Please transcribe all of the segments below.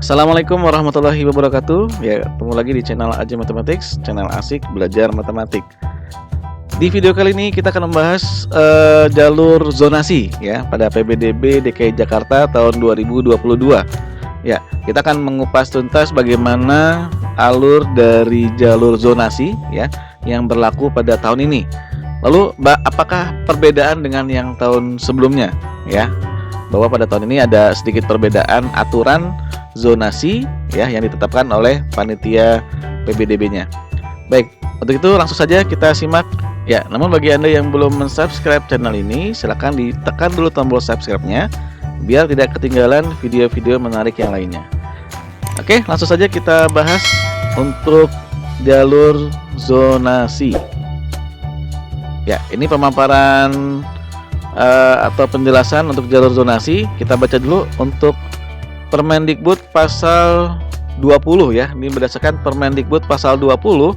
Assalamualaikum warahmatullahi wabarakatuh. Ya, ketemu lagi di channel Aja Mathematics, channel asik belajar matematik. Di video kali ini kita akan membahas jalur zonasi ya pada PBDB DKI Jakarta tahun 2022. Ya, kita akan mengupas tuntas bagaimana alur dari jalur zonasi ya yang berlaku pada tahun ini. Lalu, apakah perbedaan dengan yang tahun sebelumnya ya? Bahwa pada tahun ini ada sedikit perbedaan aturan zonasi ya yang ditetapkan oleh panitia PBDB-nya. Baik, untuk itu langsung saja kita simak ya. Namun bagi Anda yang belum mensubscribe channel ini, silahkan ditekan dulu tombol subscribe-nya biar tidak ketinggalan video-video menarik yang lainnya. Oke, langsung saja kita bahas untuk jalur zonasi. Ya, ini pemaparan atau penjelasan untuk jalur zonasi. Kita baca dulu untuk Permendikbud pasal 20 ya. Ini berdasarkan Permendikbud pasal 20.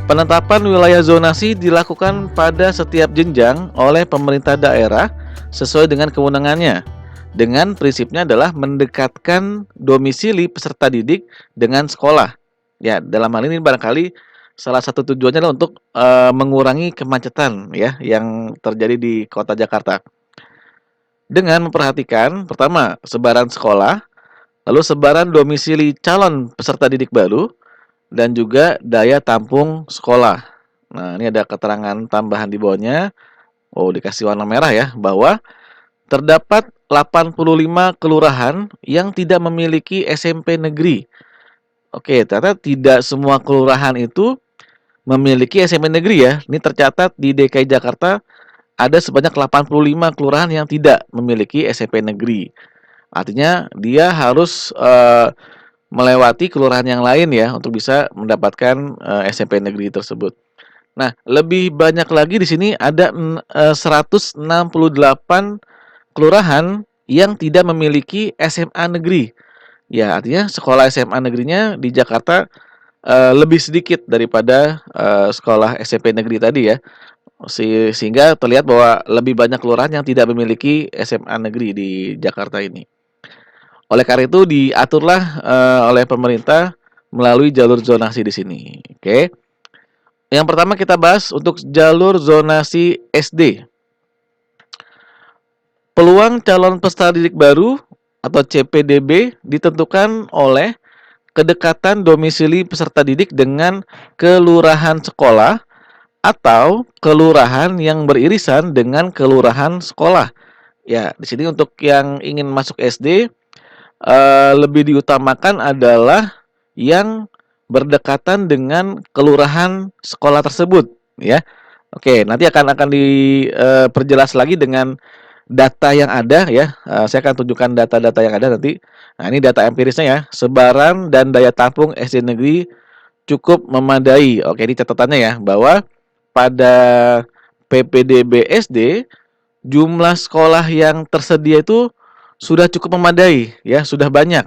Penetapan wilayah zonasi dilakukan pada setiap jenjang oleh pemerintah daerah sesuai dengan kewenangannya. Dengan prinsipnya adalah mendekatkan domisili peserta didik dengan sekolah. Ya, dalam hal ini barangkali salah satu tujuannya adalah untuk mengurangi kemacetan ya yang terjadi di Kota Jakarta. Dengan memperhatikan pertama sebaran sekolah, lalu sebaran domisili calon peserta didik baru, dan juga daya tampung sekolah. Nah, ini ada keterangan tambahan di bawahnya. Oh, dikasih warna merah ya, bahwa terdapat 85 kelurahan yang tidak memiliki SMP negeri. Oke, ternyata tidak semua kelurahan itu memiliki SMP negeri ya. Ini tercatat di DKI Jakarta ada sebanyak 85 kelurahan yang tidak memiliki SMP negeri. Artinya dia harus melewati kelurahan yang lain ya untuk bisa mendapatkan SMP negeri tersebut. Nah, lebih banyak lagi di sini ada 168 kelurahan yang tidak memiliki SMA negeri. Ya, artinya sekolah SMA negerinya di Jakarta lebih sedikit daripada sekolah SMP negeri tadi ya. Sehingga terlihat bahwa lebih banyak kelurahan yang tidak memiliki SMA negeri di Jakarta ini. Oleh karena itu diaturlah oleh pemerintah melalui jalur zonasi di sini. Oke. Yang pertama kita bahas untuk jalur zonasi SD. Peluang calon peserta didik baru atau CPDB ditentukan oleh kedekatan domisili peserta didik dengan kelurahan sekolah atau kelurahan yang beririsan dengan kelurahan sekolah. Ya, di sini untuk yang ingin masuk SD lebih diutamakan adalah yang berdekatan dengan kelurahan sekolah tersebut, ya. Oke, nanti akan diperjelas lagi dengan data yang ada ya. Saya akan tunjukkan data-data yang ada nanti. Nah, ini data empirisnya ya. Sebaran dan daya tampung SD negeri cukup memadai. Oke, ini catatannya ya, bahwa pada PPDB SD jumlah sekolah yang tersedia itu sudah cukup memadai ya, sudah banyak.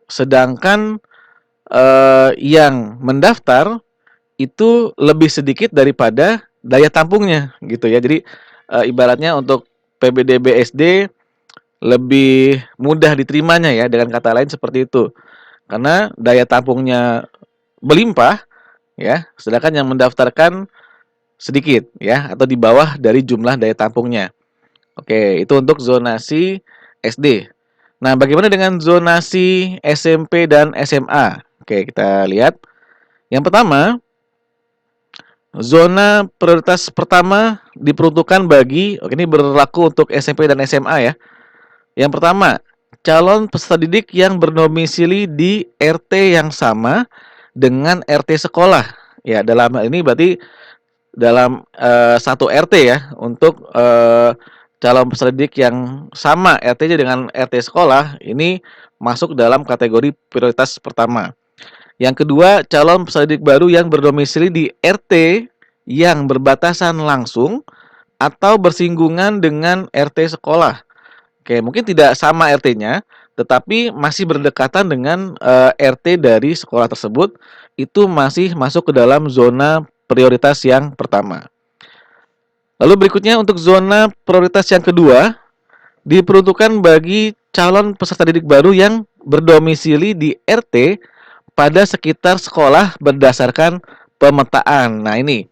Sedangkan yang mendaftar itu lebih sedikit daripada daya tampungnya gitu ya. Jadi ibaratnya untuk PPDB SD lebih mudah diterimanya ya, dengan kata lain seperti itu. Karena daya tampungnya berlimpah ya, sedangkan yang mendaftarkan sedikit ya, atau di bawah dari jumlah daya tampungnya. Oke, itu untuk zonasi SD. Nah, bagaimana dengan zonasi SMP dan SMA? Oke, kita lihat. Yang pertama, zona prioritas pertama diperuntukkan bagi, oke, ini berlaku untuk SMP dan SMA ya. Yang pertama, calon peserta didik yang berdomisili di RT yang sama dengan RT sekolah. Ya, dalam hal ini berarti dalam satu RT ya, untuk calon peserta didik yang sama RT-nya dengan RT sekolah, ini masuk dalam kategori prioritas pertama. Yang kedua, calon peserta didik baru yang berdomisili di RT yang berbatasan langsung atau bersinggungan dengan RT sekolah. Oke, mungkin tidak sama RT-nya, tetapi masih berdekatan dengan RT dari sekolah tersebut, itu masih masuk ke dalam zona prioritas yang pertama. Lalu berikutnya untuk zona prioritas yang kedua, diperuntukkan bagi calon peserta didik baru yang berdomisili di RT pada sekitar sekolah berdasarkan pemetaan. Nah, ini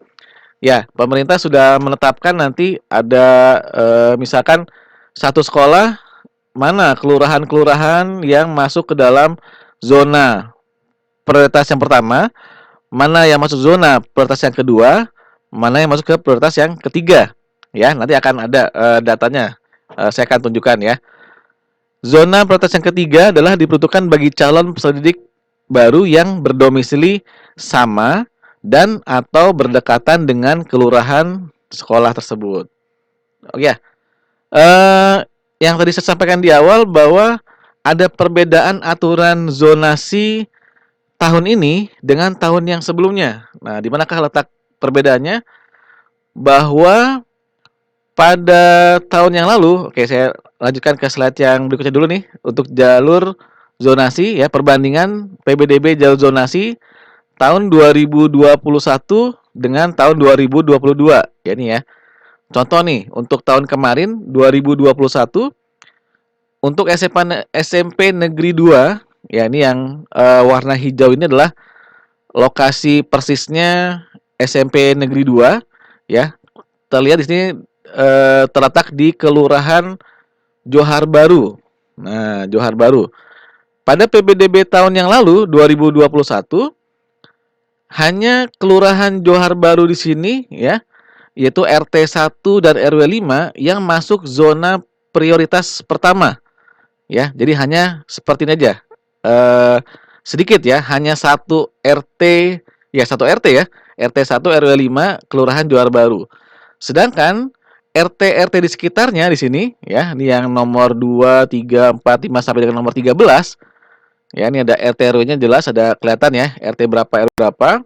ya, pemerintah sudah menetapkan nanti ada misalkan satu sekolah mana kelurahan-kelurahan yang masuk ke dalam zona prioritas yang pertama, mana yang masuk zona prioritas yang kedua, mana yang masuk ke prioritas yang ketiga. Ya, nanti akan ada datanya. Saya akan tunjukkan ya. Zona prioritas yang ketiga adalah diperuntukkan bagi calon peserta didik baru yang berdomisili sama dan atau berdekatan dengan kelurahan sekolah tersebut. Oke ya. Eh, yang tadi saya sampaikan di awal bahwa ada perbedaan aturan zonasi tahun ini dengan tahun yang sebelumnya. Nah, di manakah letak perbedaannya? Bahwa pada tahun yang lalu, oke saya lanjutkan ke slide yang berikutnya dulu nih, untuk jalur zonasi ya, perbandingan PBDB jalur zonasi tahun 2021 dengan tahun 2022 ya nih ya. Contoh nih, untuk tahun kemarin 2021 untuk SMP Negeri 2 ya ini yang warna hijau ini adalah lokasi persisnya SMP Negeri 2 ya. Terlihat di sini terletak di Kelurahan Johar Baru. Nah, Johar Baru. Pada PBDB tahun yang lalu 2021 hanya Kelurahan Johar Baru di sini ya, yaitu RT 1 dan RW 5 yang masuk zona prioritas pertama. Ya, jadi hanya seperti ini aja. Eh, sedikit ya, hanya satu RT, ya satu RT ya, RT 1 RW 5 Kelurahan Johar Baru. Sedangkan RT-RT di sekitarnya di sini ya, ini yang nomor 2, 3, 4, 5 sampai dengan nomor 13. Ya, ini ada RT RW-nya jelas, ada kelihatan ya, RT berapa RW berapa.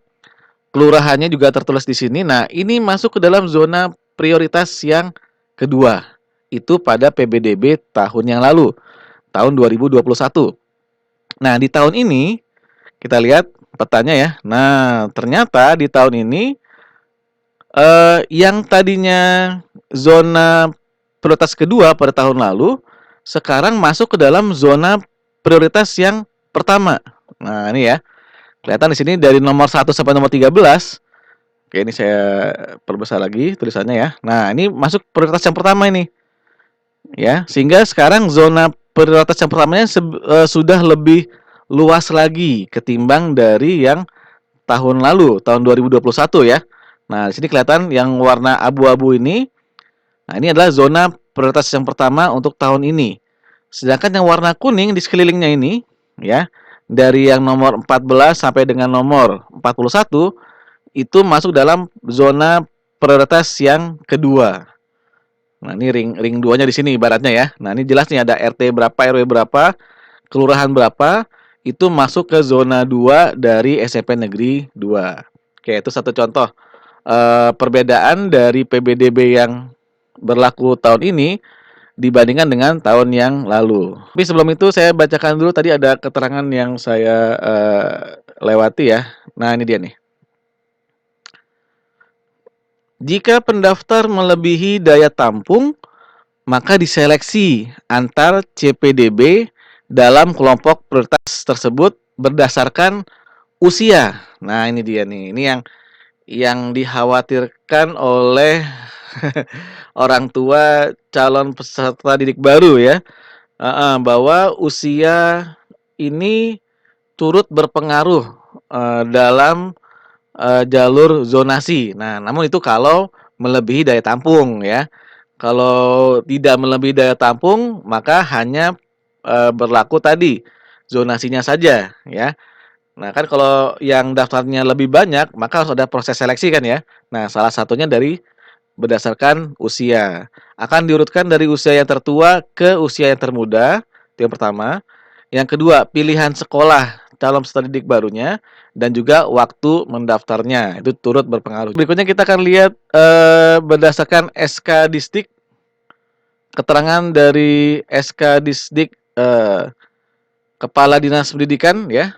Kelurahannya juga tertulis di sini. Nah, ini masuk ke dalam zona prioritas yang kedua. Itu pada PBDB tahun yang lalu, tahun 2021. Nah, di tahun ini kita lihat petanya ya. Nah, ternyata di tahun ini yang tadinya zona prioritas kedua pada tahun lalu, sekarang masuk ke dalam zona prioritas yang pertama. Nah, ini ya. Kelihatan di sini dari nomor 1 sampai nomor 13. Oke, ini saya perbesar lagi tulisannya ya. Nah, ini masuk prioritas yang pertama ini. Ya, sehingga sekarang zona prioritas yang pertamanya sudah lebih luas lagi ketimbang dari yang tahun lalu, tahun 2021 ya. Nah, di sini kelihatan yang warna abu-abu ini. Nah, ini adalah zona prioritas yang pertama untuk tahun ini. Sedangkan yang warna kuning di sekelilingnya ini, ya, dari yang nomor 14 sampai dengan nomor 41, itu masuk dalam zona prioritas yang kedua. Nah, ini ring 2-nya di sini ibaratnya ya. Nah, ini jelas nih ada RT berapa, RW berapa, kelurahan berapa, itu masuk ke zona 2 dari SMP Negeri 2. Oke, itu satu contoh perbedaan dari PBDB yang berlaku tahun ini dibandingkan dengan tahun yang lalu. Tapi sebelum itu saya bacakan dulu tadi ada keterangan yang saya lewati ya. Nah, ini dia nih. Jika pendaftar melebihi daya tampung, maka diseleksi antar CPDB dalam kelompok prioritas tersebut berdasarkan usia. Nah, ini dia nih. Ini yang dikhawatirkan oleh orang tua calon peserta didik baru ya. Bahwa usia ini turut berpengaruh dalam jalur zonasi. Nah, namun itu kalau melebihi daya tampung ya. Kalau tidak melebihi daya tampung, maka hanya berlaku tadi zonasinya saja ya. Nah, kan kalau yang daftarnya lebih banyak, maka harus ada proses seleksi kan ya. Nah, salah satunya dari berdasarkan usia. Akan diurutkan dari usia yang tertua ke usia yang termuda, itu yang pertama. Yang kedua, pilihan sekolah calon peserta didik barunya dan juga waktu mendaftarnya itu turut berpengaruh. Berikutnya kita akan lihat berdasarkan SK Disdik, keterangan dari SK Disdik Kepala Dinas Pendidikan ya.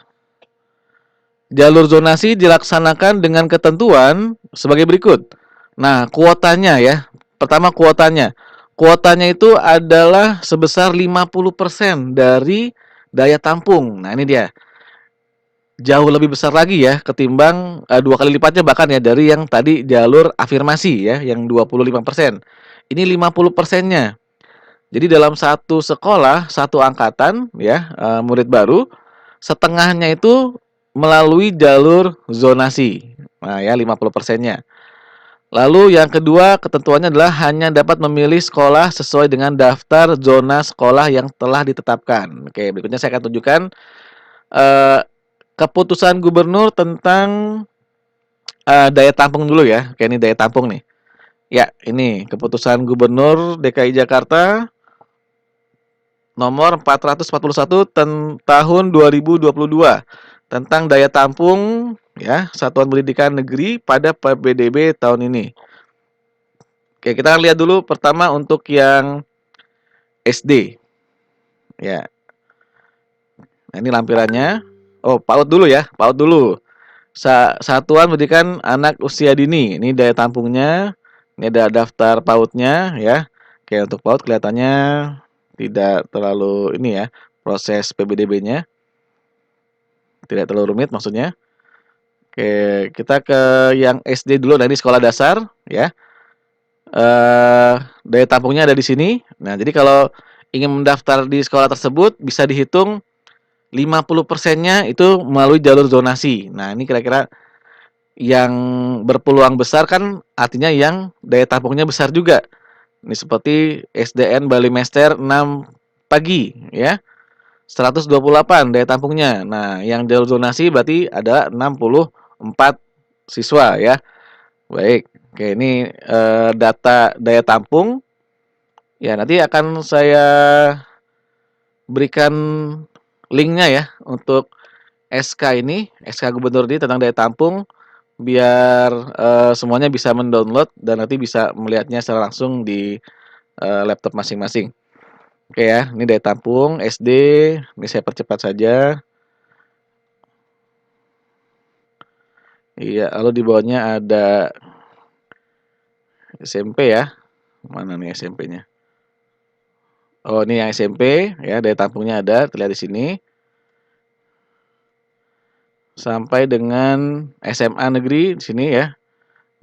Jalur zonasi dilaksanakan dengan ketentuan sebagai berikut. Nah, kuotanya ya. Pertama kuotanya. kuotanya itu adalah sebesar 50% dari daya tampung. Nah, ini dia. Jauh lebih besar lagi ya ketimbang 2 kali lipatnya bahkan ya dari yang tadi jalur afirmasi ya yang 25%. Ini 50%-nya. Jadi dalam satu sekolah, satu angkatan ya, murid baru, setengahnya itu melalui jalur zonasi. Nah ya 50%-nya. Lalu yang kedua ketentuannya adalah hanya dapat memilih sekolah sesuai dengan daftar zona sekolah yang telah ditetapkan. Oke, berikutnya saya akan tunjukkan eee, keputusan gubernur tentang, daya tampung dulu ya. Oke, ini daya tampung nih. Ya, ini keputusan Gubernur DKI Jakarta nomor 441 tahun 2022 tentang daya tampung ya satuan pendidikan negeri pada PPDB tahun ini. Oke, kita lihat dulu pertama untuk yang SD ya. Nah, ini lampirannya. Oh, PAUD dulu ya, PAUD dulu. Satuan Pendidikan Anak Usia Dini. Ini daya tampungnya. Ini ada daftar PAUD-nya ya. Oke, untuk PAUD kelihatannya tidak terlalu ini ya, proses PBDB-nya tidak terlalu rumit maksudnya. Oke, kita ke yang SD dulu. Nah, ini sekolah dasar ya. Daya tampungnya ada di sini. Nah, jadi kalau ingin mendaftar di sekolah tersebut bisa dihitung 50%-nya itu melalui jalur zonasi. Nah, ini kira-kira yang berpeluang besar kan artinya yang daya tampungnya besar juga. Ini seperti SDN Balimester 6 pagi ya. 128 daya tampungnya. Nah, yang jalur zonasi berarti ada 64 siswa ya. Baik. Oke, ini data daya tampung. Ya, nanti akan saya berikan linknya ya untuk SK ini, SK Gubernur ini tentang daya tampung biar semuanya bisa mendownload dan nanti bisa melihatnya secara langsung di laptop masing-masing. Oke ya, ini daya tampung SD, ini saya percepat saja. Iya, lalu di bawahnya ada SMP ya. Mana nih SMP-nya? Oh, ini yang SMP ya, daya tampungnya ada, terlihat di sini. Sampai dengan SMA negeri di sini ya.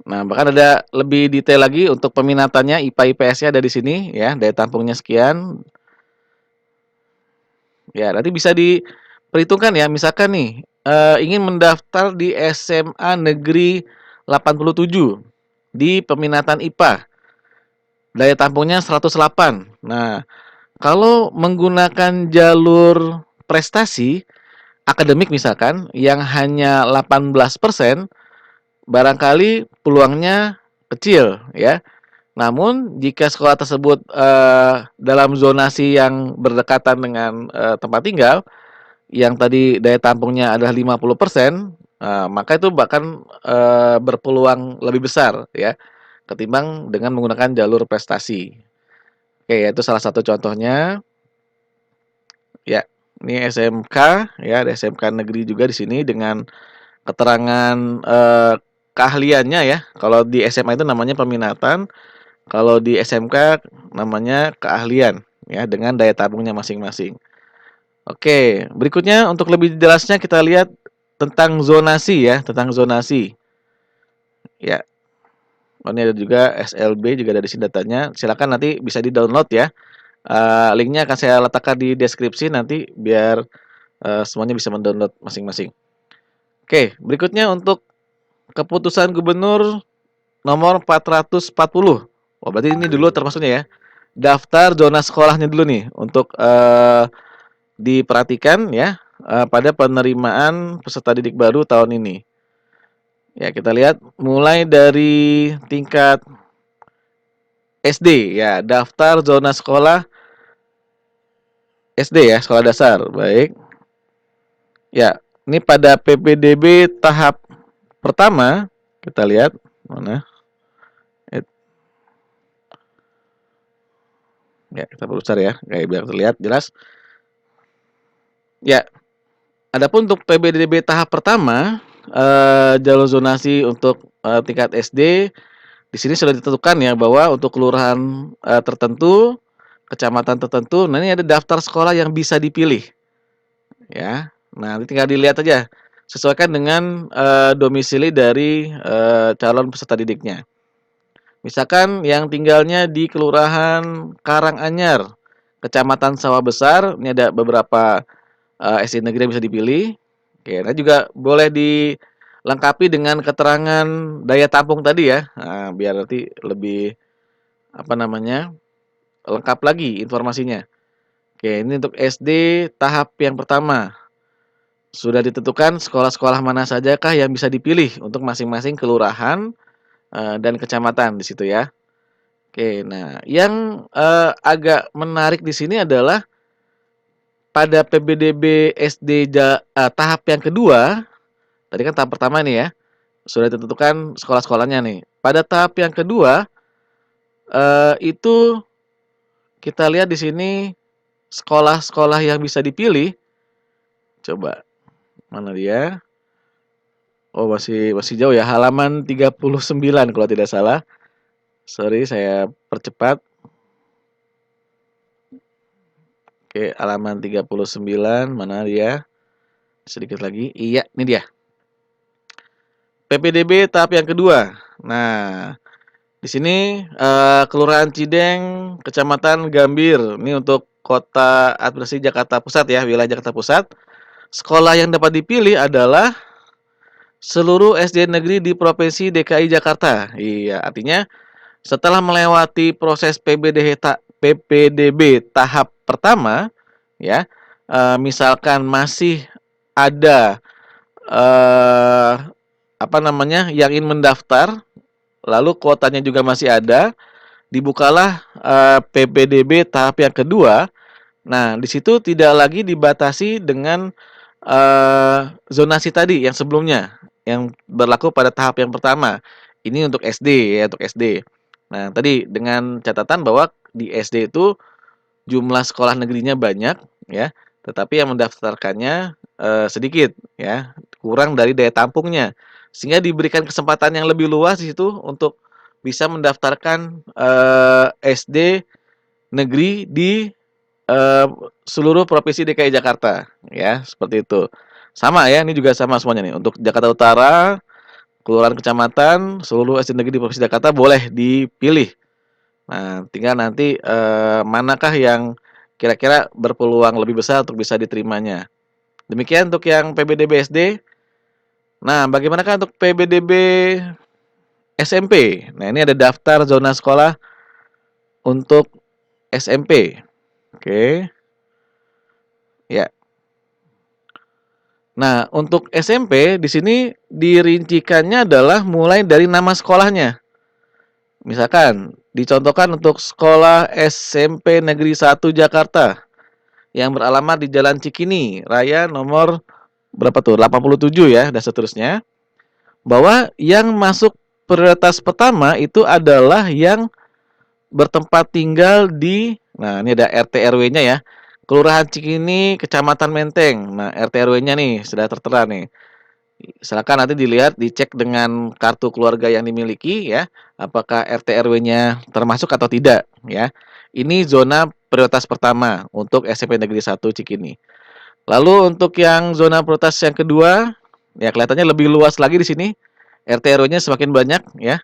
Nah, bahkan ada lebih detail lagi untuk peminatannya IPA IPS-nya ada di sini ya, daya tampungnya sekian. Ya, nanti bisa diperhitungkan ya, misalkan nih, ingin mendaftar di SMA Negeri 87 di peminatan IPA, daya tampungnya 108. Nah, kalau menggunakan jalur prestasi akademik misalkan yang hanya 18%, barangkali peluangnya kecil ya. Namun jika sekolah tersebut, dalam zonasi yang berdekatan dengan, tempat tinggal, yang tadi daya tampungnya adalah 50%, maka itu bahkan, berpeluang lebih besar ya, ketimbang dengan menggunakan jalur prestasi. Oke, ya itu salah satu contohnya. Ya, ini SMK ya, ada SMK negeri juga di sini dengan keterangan, keahliannya ya. Kalau di SMA itu namanya peminatan, kalau di SMK namanya keahlian ya, dengan daya tampungnya masing-masing. Oke, berikutnya untuk lebih jelasnya kita lihat tentang zonasi ya, tentang zonasi. Ya, oh ini ada juga SLB juga ada di sini datanya. Silakan nanti bisa di-download ya. Linknya akan saya letakkan di deskripsi nanti biar, semuanya bisa mendownload masing-masing. Oke, berikutnya untuk keputusan gubernur nomor 440. Oh, berarti ini dulu termasuknya ya. Daftar zona sekolahnya dulu nih untuk, diperhatikan ya, pada penerimaan peserta didik baru tahun ini. Ya, kita lihat mulai dari tingkat SD ya, daftar zona sekolah SD ya, sekolah dasar. Baik. Ya, ini pada PPDB tahap pertama, kita lihat mana? Et Ya, kita perlu ya, kayak biar terlihat jelas. Ya, adapun untuk PPDB tahap pertama, jalur zonasi untuk, tingkat SD Di sini sudah ditentukan ya bahwa untuk kelurahan tertentu, kecamatan tertentu, nah ini ada daftar sekolah yang bisa dipilih ya. Nah, nanti tinggal dilihat aja sesuaikan dengan domisili dari calon peserta didiknya. Misalkan yang tinggalnya di Kelurahan Karanganyar, Kecamatan Sawah Besar, ini ada beberapa SD negeri yang bisa dipilih. Oke, nah juga boleh dilengkapi dengan keterangan daya tampung tadi ya. Nah, biar nanti lebih apa namanya? Lengkap lagi informasinya. Oke, ini untuk SD tahap yang pertama. Sudah ditentukan sekolah-sekolah mana sajakah yang bisa dipilih untuk masing-masing kelurahan dan kecamatan di situ ya. Oke, nah yang agak menarik di sini adalah pada PBDB SD tahap yang kedua, tadi kan tahap pertama nih ya, sudah ditentukan sekolah-sekolahnya nih. Pada tahap yang kedua, itu kita lihat di sini sekolah-sekolah yang bisa dipilih, coba mana dia? Oh, masih jauh ya, halaman 39 kalau tidak salah. Sorry, saya percepat. Oke, halaman 39 mana dia? Sedikit lagi. Iya, ini dia. PPDB tahap yang kedua. Nah, di sini Kelurahan Cideng, Kecamatan Gambir. Ini untuk Kota Administrasi Jakarta Pusat ya, wilayah Jakarta Pusat. Sekolah yang dapat dipilih adalah seluruh SD negeri di Provinsi DKI Jakarta. Iya, artinya setelah melewati proses PPDB tahap pertama, ya, misalkan masih ada eh, apa namanya yang ingin mendaftar, lalu kuotanya juga masih ada, dibukalah PPDB tahap yang kedua. Nah, di situ tidak lagi dibatasi dengan zonasi tadi yang sebelumnya, yang berlaku pada tahap yang pertama. Ini untuk SD ya, untuk SD. Nah, tadi dengan catatan bahwa di SD itu jumlah sekolah negerinya banyak ya, tetapi yang mendaftarkannya sedikit ya, kurang dari daya tampungnya. Sehingga diberikan kesempatan yang lebih luas di situ untuk bisa mendaftarkan SD negeri di eh, seluruh provinsi DKI Jakarta ya, seperti itu. Sama ya, ini juga sama semuanya nih. Untuk Jakarta Utara, kelurahan kecamatan, seluruh SD negeri di provinsi Jakarta boleh dipilih. Nah, tinggal nanti manakah yang kira-kira berpeluang lebih besar untuk bisa diterimanya. Demikian untuk yang PBDB SD. Nah, bagaimanakah untuk PBDB SMP? Nah, ini ada daftar zona sekolah untuk SMP. Oke, ya. Nah, untuk SMP di sini dirincikannya adalah mulai dari nama sekolahnya. Misalkan dicontohkan untuk sekolah SMP Negeri 1 Jakarta yang beralamat di Jalan Cikini, Raya nomor berapa tuh? 87 ya, dan seterusnya. Bahwa yang masuk prioritas pertama itu adalah yang bertempat tinggal di, nah ini ada RT RW-nya ya. Kelurahan Cikini, Kecamatan Menteng. Nah, RT RW-nya nih sudah tertera nih. Silakan nanti dilihat, dicek dengan kartu keluarga yang dimiliki ya, apakah RT RW-nya termasuk atau tidak ya. Ini zona prioritas pertama untuk SMP Negeri 1 Cikini. Lalu untuk yang zona prioritas yang kedua, ya kelihatannya lebih luas lagi di sini. RT RW-nya semakin banyak ya,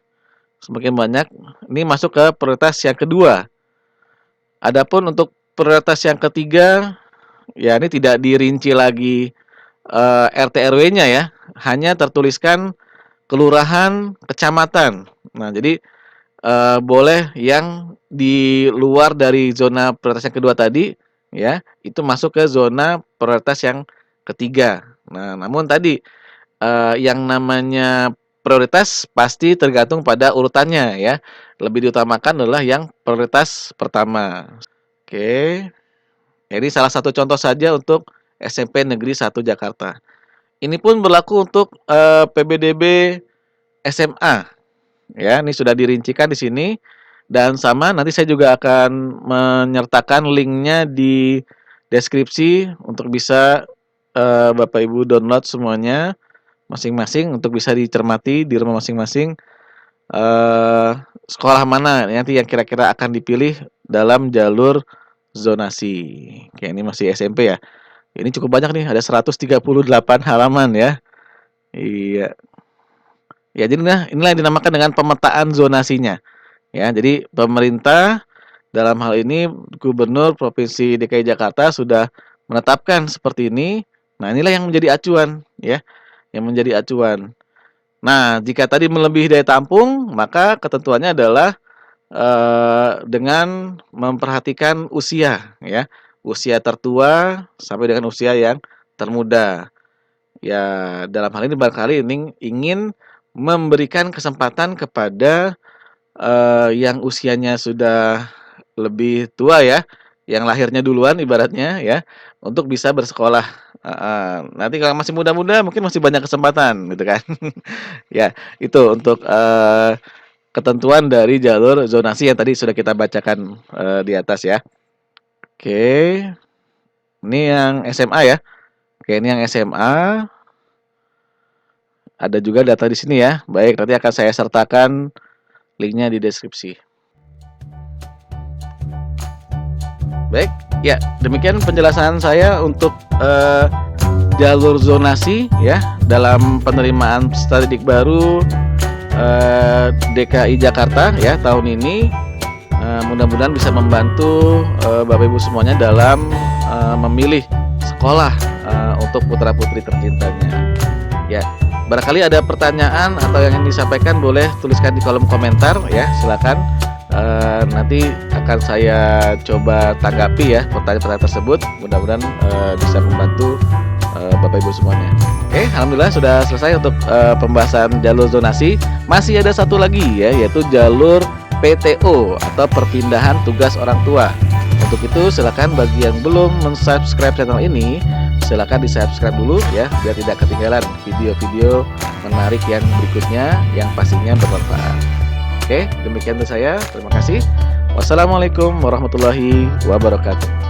semakin banyak. Ini masuk ke prioritas yang kedua. Adapun untuk prioritas yang ketiga, ya ini tidak dirinci lagi RT RW-nya ya, hanya tertuliskan kelurahan, kecamatan. Nah, jadi boleh yang di luar dari zona prioritas yang kedua tadi, ya, itu masuk ke zona prioritas yang ketiga. Nah, namun tadi yang namanya prioritas pasti tergantung pada urutannya ya. Lebih diutamakan adalah yang prioritas pertama. Oke. Jadi salah satu contoh saja untuk SMP Negeri 1 Jakarta. Ini pun berlaku untuk PBDB SMA. Ya, ini sudah dirincikan di sini dan sama nanti saya juga akan menyertakan linknya di deskripsi untuk bisa Bapak Ibu download semuanya masing-masing untuk bisa dicermati di rumah masing-masing eh, sekolah mana nanti yang kira-kira akan dipilih dalam jalur zonasi. Oke, ini masih SMP ya. Ini cukup banyak nih, ada 138 halaman ya. Iya. Ya, jadi inilah yang dinamakan dengan pemetaan zonasinya. Ya, jadi pemerintah dalam hal ini Gubernur Provinsi DKI Jakarta sudah menetapkan seperti ini. Nah, inilah yang menjadi acuan ya, yang menjadi acuan. Nah, jika tadi melebihi daya tampung, maka ketentuannya adalah dengan memperhatikan usia ya, usia tertua sampai dengan usia yang termuda. Ya, dalam hal ini barangkali ini ingin memberikan kesempatan kepada yang usianya sudah lebih tua ya, yang lahirnya duluan ibaratnya ya, untuk bisa bersekolah. Heeh. Nanti kalau masih muda-muda mungkin masih banyak kesempatan gitu kan. Ya, itu untuk ketentuan dari jalur zonasi yang tadi sudah kita bacakan di atas ya. Oke, ini yang SMA ya. Oke, ini yang SMA. Ada juga data di sini ya. Baik, nanti akan saya sertakan linknya di deskripsi. Baik, ya demikian penjelasan saya untuk jalur zonasi ya dalam penerimaan peserta didik baru DKI Jakarta ya tahun ini. Mudah-mudahan bisa membantu Bapak Ibu semuanya dalam memilih sekolah untuk putra-putri tercintanya. Ya, barangkali ada pertanyaan atau yang ingin disampaikan boleh tuliskan di kolom komentar ya, silakan. Nanti akan saya coba tanggapi ya pertanyaan-pertanyaan tersebut. Mudah-mudahan bisa membantu Bapak Ibu semuanya. Oke, alhamdulillah sudah selesai untuk pembahasan jalur zonasi. Masih ada satu lagi ya, yaitu jalur PTO atau perpindahan tugas orang tua. Untuk itu silakan bagi yang belum mensubscribe channel ini, silakan di-subscribe dulu ya biar tidak ketinggalan video-video menarik yang berikutnya yang pastinya bermanfaat. Oke, demikian dari saya. Terima kasih. Wassalamualaikum warahmatullahi wabarakatuh.